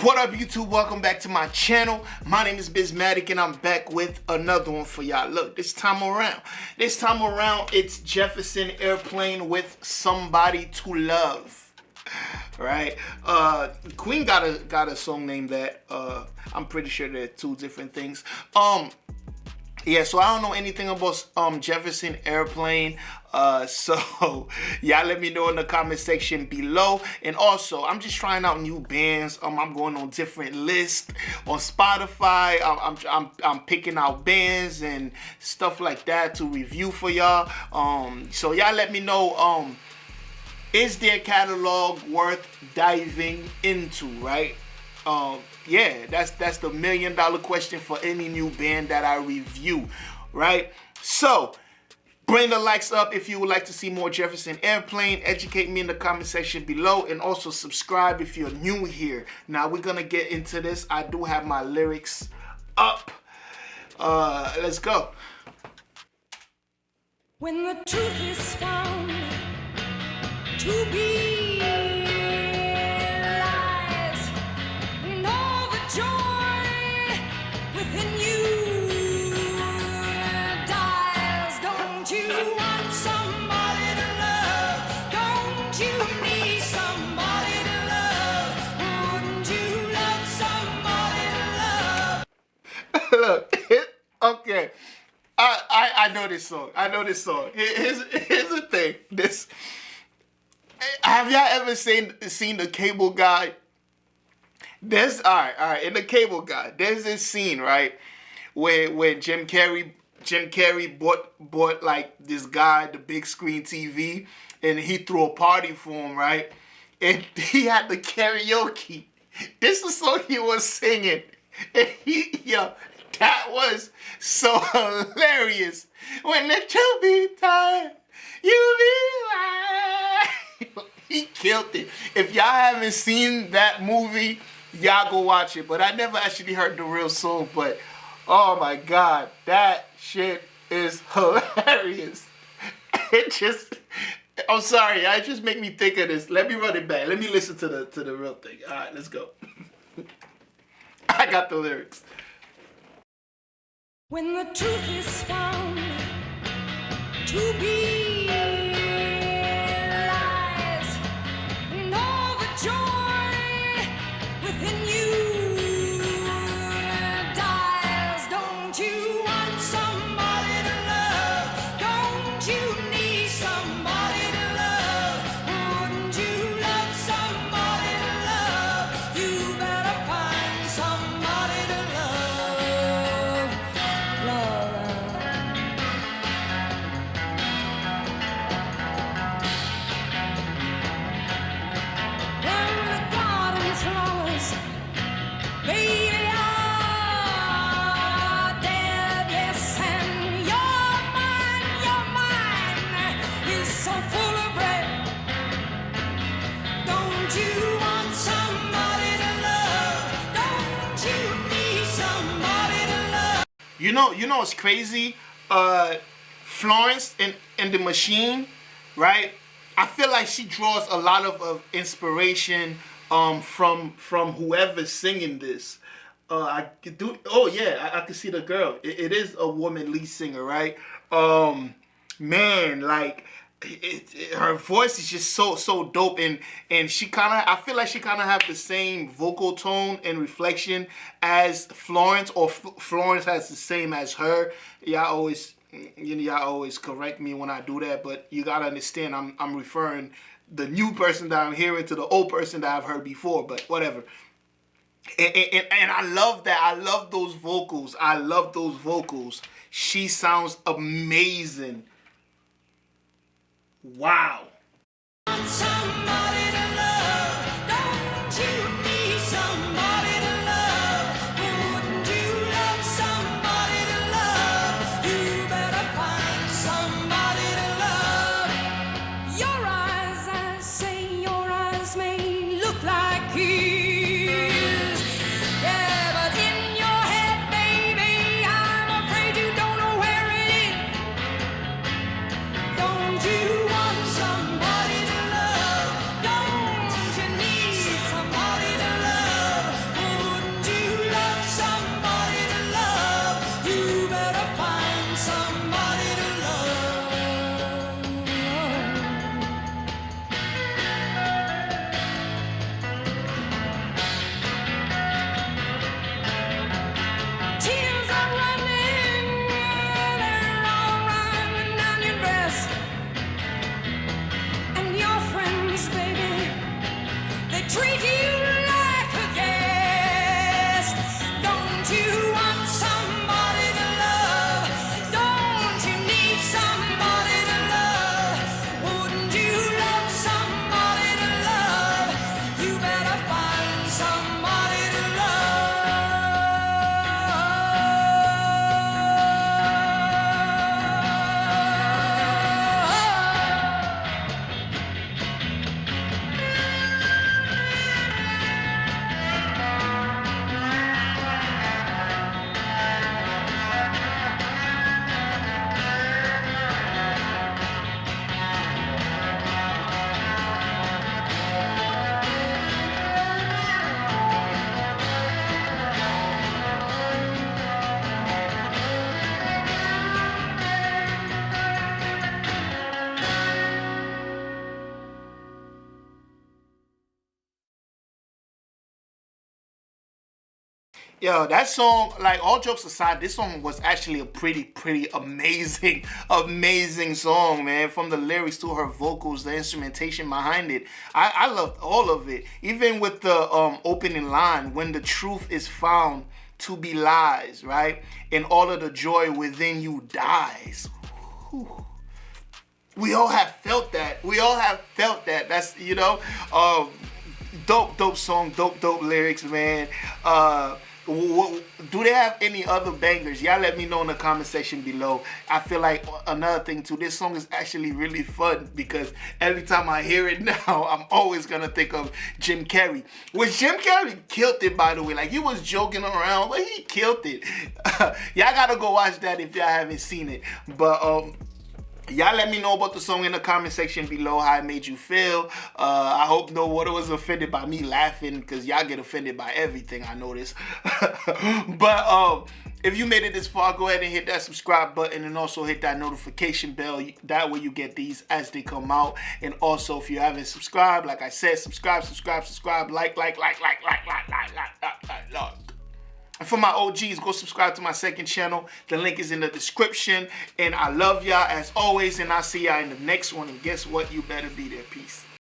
What up, YouTube? Welcome back to my channel. My name is BizMatik and I'm back with another one for y'all. Look, this time around, it's Jefferson Airplane with Somebody to Love. Right? Queen got a song named that. I'm pretty sure they're two different things. Yeah, so I don't know anything about Jefferson Airplane. So y'all let me know in the comment section below. And also, I'm just trying out new bands. I'm going on different lists on Spotify. I'm picking out bands and stuff like that to review for y'all. So y'all let me know. Is their catalog worth diving into? Right? Yeah, that's the $1 million question for any new band that I review, right? So, bring the likes up if you would like to see more Jefferson Airplane. Educate me in the comment section below, and also subscribe if you're new here. Now, we're going to get into this. I do have my lyrics up. Let's go. When the truth is found to be Look, okay, I know this song. Here's the thing. Have y'all ever seen the Cable Guy? There's all right. In the Cable Guy, there's this scene, right, where Jim Carrey bought like this guy the big screen TV, and he threw a party for him, right? And he had the karaoke. This is the song he was singing, and that was so hilarious. When the truth be time, you be right. He killed it. If y'all haven't seen that movie, y'all go watch it. But I never actually heard the real song. But oh my God, that shit is hilarious. I'm sorry, it just make me think of this. Let me run it back. Let me listen to the real thing. All right, let's go. I got the lyrics. When the truth is found to be lies, and all the joy within you dies. Don't you want somebody to love? Don't you need somebody to love? Wouldn't you love somebody to love? You better find somebody to love. You know what's crazy? Florence and the Machine, right? I feel like she draws a lot of inspiration from whoever's singing this. I can see the girl. It is a woman lead singer, right? Man, like her voice is just so dope, and I feel like she kind of have the same vocal tone and reflection as Florence, or Florence has the same as her. Y'all always correct me when I do that, but you gotta understand I'm referring the new person that I'm hearing to the old person that I've heard before, but whatever. And I love that. I love those vocals. She sounds amazing. Wow. Somebody to love, don't you need somebody to love? Wouldn't you love somebody to love? You better find somebody to love. Your eyes, I say, your eyes may look like his. Yeah, but in your head, baby, I'm afraid you don't know where it is. Don't you want somebody? Yo, that song, like all jokes aside, this song was actually a pretty amazing, amazing song, man. From the lyrics to her vocals, the instrumentation behind it. I loved all of it. Even with the opening line, when the truth is found to be lies, right? And all of the joy within you dies. Whew. We all have felt that. We all have felt that. That's, dope song, dope lyrics, man. Do they have any other bangers? Y'all let me know in the comment section below. I feel like another thing too, this song is actually really fun because every time I hear it now, I'm always gonna think of Jim Carrey. Which Jim Carrey killed it, by the way. Like, he was joking around, but he killed it. Y'all gotta go watch that if y'all haven't seen it. But y'all let me know about the song in the comment section below, how it made you feel. I hope no one was offended by me laughing, because y'all get offended by everything, I notice. But if you made it this far, go ahead and hit that subscribe button and also hit that notification bell. That way you get these as they come out. And also, if you haven't subscribed, like I said, subscribe, like. And for my OGs, go subscribe to my second channel. The link is in the description. And I love y'all as always. And I'll see y'all in the next one. And guess what? You better be there. Peace.